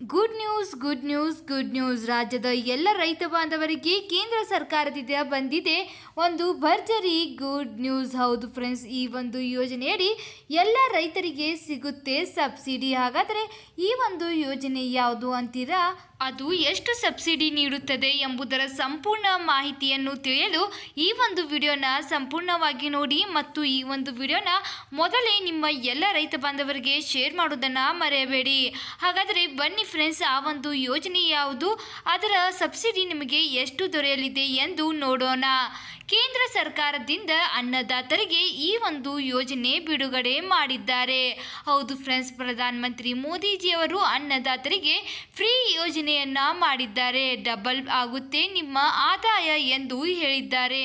Good news ರಾಜ್ಯದ ಎಲ್ಲ ರೈತ ಬಾಂಧವರಿಗೆ ಕೇಂದ್ರ ಸರ್ಕಾರದಿಂದ ಬಂದಿದೆ ಒಂದು ಭರ್ಜರಿ ಗುಡ್ ನ್ಯೂಸ್. ಹೌದು ಫ್ರೆಂಡ್ಸ್, ಈ ಒಂದು ಯೋಜನೆಯಡಿ ಎಲ್ಲ ರೈತರಿಗೆ ಸಿಗುತ್ತೆ ಸಬ್ಸಿಡಿ. ಹಾಗಾದರೆ ಈ ಒಂದು ಯೋಜನೆ ಯಾವುದು ಅಂತೀರಾ? ಅದು ಎಷ್ಟು ಸಬ್ಸಿಡಿ ನೀಡುತ್ತದೆ ಎಂಬುದರ ಸಂಪೂರ್ಣ ಮಾಹಿತಿಯನ್ನು ತಿಳಿಯಲು ಈ ಒಂದು ವಿಡಿಯೋನ ಸಂಪೂರ್ಣವಾಗಿ ನೋಡಿ ಮತ್ತು ಈ ಒಂದು ವಿಡಿಯೋನ ಮೊದಲೇ ನಿಮ್ಮ ಎಲ್ಲ ರೈತ ಬಾಂಧವರಿಗೆ ಶೇರ್ ಮಾಡೋದನ್ನು ಮರೆಯಬೇಡಿ. ಹಾಗಾದರೆ ಬನ್ನಿ ಫ್ರೆಂಡ್ಸ್, ಆ ಒಂದು ಯೋಜನೆ ಯಾವುದು, ಅದರ ಸಬ್ಸಿಡಿ ನಿಮಗೆ ಎಷ್ಟು ದೊರೆಯಲಿದೆ ಎಂದು ನೋಡೋಣ. ಕೇಂದ್ರ ಸರ್ಕಾರದಿಂದ ಅನ್ನದಾತರಿಗೆ ಈ ಒಂದು ಯೋಜನೆ ಬಿಡುಗಡೆ ಮಾಡಿದ್ದಾರೆ. ಹೌದು ಫ್ರೆಂಡ್ಸ್, ಪ್ರಧಾನ ಮಂತ್ರಿ ಮೋದಿಜಿಯವರು ಅನ್ನದಾತರಿಗೆ ಫ್ರೀ ಯೋಜನೆಯನ್ನ ಮಾಡಿದ್ದಾರೆ. ಡಬಲ್ ಆಗುತ್ತೆ ನಿಮ್ಮ ಆದಾಯ ಎಂದು ಹೇಳಿದ್ದಾರೆ.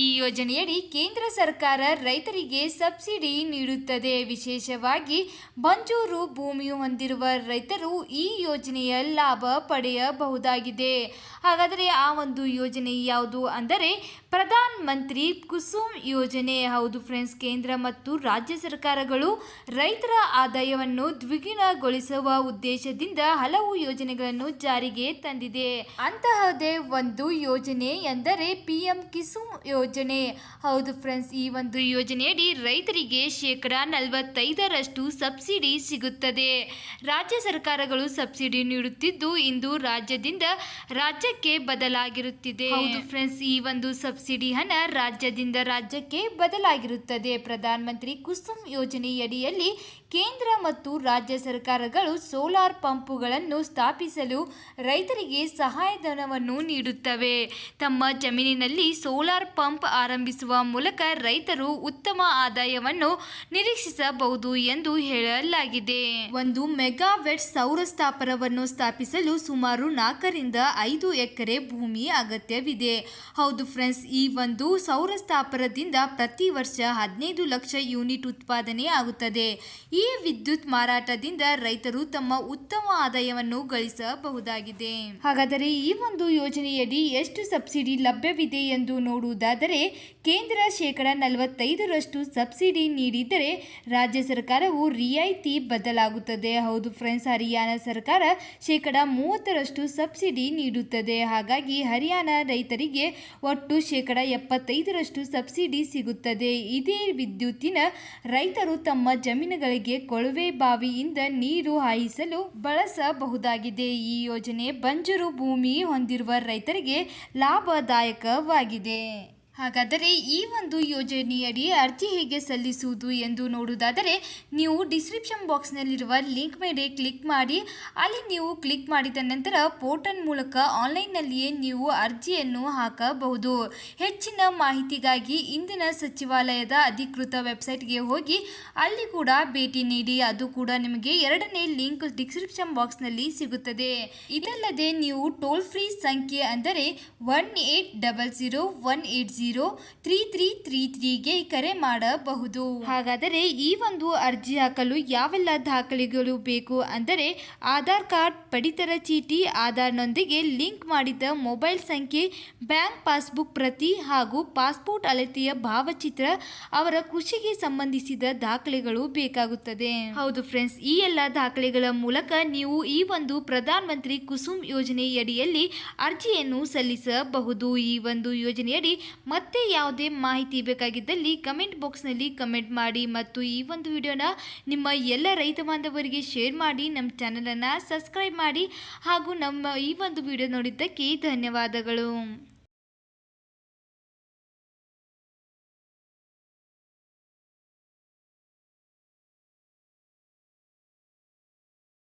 ಈ ಯೋಜನೆಯಡಿ ಕೇಂದ್ರ ಸರ್ಕಾರ ರೈತರಿಗೆ ಸಬ್ಸಿಡಿ ನೀಡುತ್ತದೆ. ವಿಶೇಷವಾಗಿ ಬಂಜೂರು ಭೂಮಿ ಹೊಂದಿರುವ ರೈತರು ಈ ಯೋಜನೆಯ ಲಾಭ ಪಡೆಯಬಹುದಾಗಿದೆ. ಹಾಗಾದರೆ ಆ ಒಂದು ಯೋಜನೆ ಯಾವುದು ಅಂದರೆ ಪ್ರಧಾನ ಮಂತ್ರಿ ಕುಸುಮ್ ಯೋಜನೆ. ಹೌದು ಫ್ರೆಂಡ್ಸ್, ಕೇಂದ್ರ ಮತ್ತು ರಾಜ್ಯ ಸರ್ಕಾರಗಳು ರೈತರ ಆದಾಯವನ್ನು ದ್ವಿಗುಣಗೊಳಿಸುವ ಉದ್ದೇಶದಿಂದ ಹಲವು ಯೋಜನೆಗಳನ್ನು ಜಾರಿಗೆ ತಂದಿದೆ. ಅಂತಹದೇ ಒಂದು ಯೋಜನೆ ಎಂದರೆ PM ಕುಸುಮ್ ಯೋಜನೆ. ಹೌದು ಫ್ರೆಂಡ್ಸ್, ಈ ಒಂದು ಯೋಜನೆಯಡಿ ರೈತರಿಗೆ 45% ಸಬ್ಸಿಡಿ ಸಿಗುತ್ತದೆ. ರಾಜ್ಯ ಸರ್ಕಾರಗಳು ಸಬ್ಸಿಡಿ ನೀಡುತ್ತಿದ್ದು ಇಂದು ರಾಜ್ಯದಿಂದ ರಾಜ್ಯಕ್ಕೆ ಬದಲಾಗಿರುತ್ತಿದೆ. ಹೌದು ಫ್ರೆಂಡ್ಸ್, ಈ ಒಂದು ಸಬ್ಸಿಡಿ ಹಣ ರಾಜ್ಯದಿಂದ ರಾಜ್ಯಕ್ಕೆ ಬದಲಾಗಿರುತ್ತದೆ. ಪ್ರಧಾನ ಮಂತ್ರಿ ಕುಸುಮ್ ಯೋಜನೆಯಡಿಯಲ್ಲಿ ಕೇಂದ್ರ ಮತ್ತು ರಾಜ್ಯ ಸರ್ಕಾರಗಳು ಸೋಲಾರ್ ಪಂಪುಗಳನ್ನು ಸ್ಥಾಪಿಸಲು ರೈತರಿಗೆ ಸಹಾಯಧನವನ್ನು ನೀಡುತ್ತವೆ. ತಮ್ಮ ಜಮೀನಿನಲ್ಲಿ ಸೋಲಾರ್ ಪಂಪ್ ಆರಂಭಿಸುವ ಮೂಲಕ ರೈತರು ಉತ್ತಮ ಆದಾಯವನ್ನು ನಿರೀಕ್ಷಿಸಬಹುದು ಎಂದು ಹೇಳಲಾಗಿದೆ. ಒಂದು ಮೆಗಾವ್ಯಾಟ್ ಸೌರ ಸ್ಥಾವರವನ್ನು ಸ್ಥಾಪಿಸಲು ಸುಮಾರು 4 ರಿಂದ 5 ಎಕರೆ ಭೂಮಿ ಅಗತ್ಯವಿದೆ. ಹೌದು ಫ್ರೆಂಡ್ಸ್, ಈ ಒಂದು ಸೌರ ಸ್ಥಾವರದಿಂದ ಪ್ರತಿ ವರ್ಷ 15 ಲಕ್ಷ ಯೂನಿಟ್ ಉತ್ಪಾದನೆ ಆಗುತ್ತದೆ. ಈ ವಿದ್ಯುತ್ ಮಾರಾಟದಿಂದ ರೈತರು ತಮ್ಮ ಉತ್ತಮ ಆದಾಯವನ್ನು ಗಳಿಸಬಹುದಾಗಿದೆ. ಹಾಗಾದರೆ ಈ ಒಂದು ಯೋಜನೆಯಡಿ ಎಷ್ಟು ಸಬ್ಸಿಡಿ ಲಭ್ಯವಿದೆ ಎಂದು ನೋಡುವುದಾದರೆ ಕೇಂದ್ರ 45% ಸಬ್ಸಿಡಿ ನೀಡಿದರೆ ರಾಜ್ಯ ಸರ್ಕಾರವು ರಿಯಾಯಿತಿ ಬದಲಾಗುತ್ತದೆ. ಹೌದು ಫ್ರೆಂಡ್ಸ್, ಹರಿಯಾಣ ಸರ್ಕಾರ 30% ಸಬ್ಸಿಡಿ ನೀಡುತ್ತದೆ. ಹಾಗಾಗಿ ಹರಿಯಾಣ ರೈತರಿಗೆ ಒಟ್ಟು 75% ಸಬ್ಸಿಡಿ ಸಿಗುತ್ತದೆ. ಇದೇ ವಿದ್ಯುತ್ತಿನ ರೈತರು ತಮ್ಮ ಜಮೀನುಗಳಿಗೆ ಕೊಳವೆ ಬಾವಿಯಿಂದ ನೀರು ಹಾಯಿಸಲು ಬಳಸಬಹುದಾಗಿದೆ. ಈ ಯೋಜನೆ ಬಂಜರು ಭೂಮಿ ಹೊಂದಿರುವ ರೈತರಿಗೆ ಲಾಭದಾಯಕವಾಗಿದೆ. ಹಾಗಾದರೆ ಈ ಒಂದು ಯೋಜನೆಯಡಿ ಅರ್ಜಿ ಹೇಗೆ ಸಲ್ಲಿಸುವುದು ಎಂದು ನೋಡುವುದಾದರೆ ನೀವು ಡಿಸ್ಕ್ರಿಪ್ಷನ್ ಬಾಕ್ಸ್ನಲ್ಲಿರುವ ಲಿಂಕ್ ಮೇಲೆ ಕ್ಲಿಕ್ ಮಾಡಿ. ಅಲ್ಲಿ ನೀವು ಕ್ಲಿಕ್ ಮಾಡಿದ ನಂತರ ಪೋರ್ಟಲ್ ಮೂಲಕ ಆನ್ಲೈನ್ನಲ್ಲಿಯೇ ನೀವು ಅರ್ಜಿಯನ್ನು ಹಾಕಬಹುದು. ಹೆಚ್ಚಿನ ಮಾಹಿತಿಗಾಗಿ ಇಂದಿನ ಸಚಿವಾಲಯದ ಅಧಿಕೃತ ವೆಬ್ಸೈಟ್ಗೆ ಹೋಗಿ ಅಲ್ಲಿ ಕೂಡ ಭೇಟಿ ನೀಡಿ. ಅದು ಕೂಡ ನಿಮಗೆ 2ನೇ ಲಿಂಕ್ ಡಿಸ್ಕ್ರಿಪ್ಷನ್ ಬಾಕ್ಸ್ನಲ್ಲಿ ಸಿಗುತ್ತದೆ. ಇದಲ್ಲದೆ ನೀವು ಟೋಲ್ ಫ್ರೀ ಸಂಖ್ಯೆ ಅಂದರೆ 1800-180-3333ಗೆ ಕರೆ ಮಾಡಬಹುದು. ಹಾಗಾದರೆ ಈ ಒಂದು ಅರ್ಜಿ ಹಾಕಲು ಯಾವೆಲ್ಲ ದಾಖಲೆಗಳು ಬೇಕು ಅಂದರೆ ಆಧಾರ್ ಕಾರ್ಡ್, ಪಡಿತರ ಚೀಟಿ, ಆಧಾರ್ನೊಂದಿಗೆ ಲಿಂಕ್ ಮಾಡಿದ ಮೊಬೈಲ್ ಸಂಖ್ಯೆ, ಬ್ಯಾಂಕ್ ಪಾಸ್ಬುಕ್ ಪ್ರತಿ ಹಾಗೂ ಪಾಸ್ಪೋರ್ಟ್ ಅಳತೆಯ ಭಾವಚಿತ್ರ, ಅವರ ಕೃಷಿಗೆ ಸಂಬಂಧಿಸಿದ ದಾಖಲೆಗಳು ಬೇಕಾಗುತ್ತದೆ. ಹೌದು ಫ್ರೆಂಡ್ಸ್, ಈ ಎಲ್ಲ ದಾಖಲೆಗಳ ಮೂಲಕ ನೀವು ಈ ಒಂದು ಪ್ರಧಾನ ಮಂತ್ರಿ ಕುಸುಮ್ ಯೋಜನೆಯಡಿಯಲ್ಲಿ ಅರ್ಜಿಯನ್ನು ಸಲ್ಲಿಸಬಹುದು. ಈ ಒಂದು ಯೋಜನೆಯಡಿ ಮತ್ತೆ ಯಾವುದೇ ಮಾಹಿತಿ ಬೇಕಾಗಿದ್ದಲ್ಲಿ ಕಮೆಂಟ್ ಬಾಕ್ಸ್ನಲ್ಲಿ ಕಮೆಂಟ್ ಮಾಡಿ ಮತ್ತು ಈ ಒಂದು ವಿಡಿಯೋನ ನಿಮ್ಮ ಎಲ್ಲ ರೈತ ಬಾಂಧವರಿಗೆ ಶೇರ್ ಮಾಡಿ. ನಮ್ಮ ಚಾನಲನ್ನು ಸಬ್ಸ್ಕ್ರೈಬ್ ಮಾಡಿ ಹಾಗೂ ನಮ್ಮ ಈ ಒಂದು ವಿಡಿಯೋ ನೋಡಿದ್ದಕ್ಕೆ ಧನ್ಯವಾದಗಳು.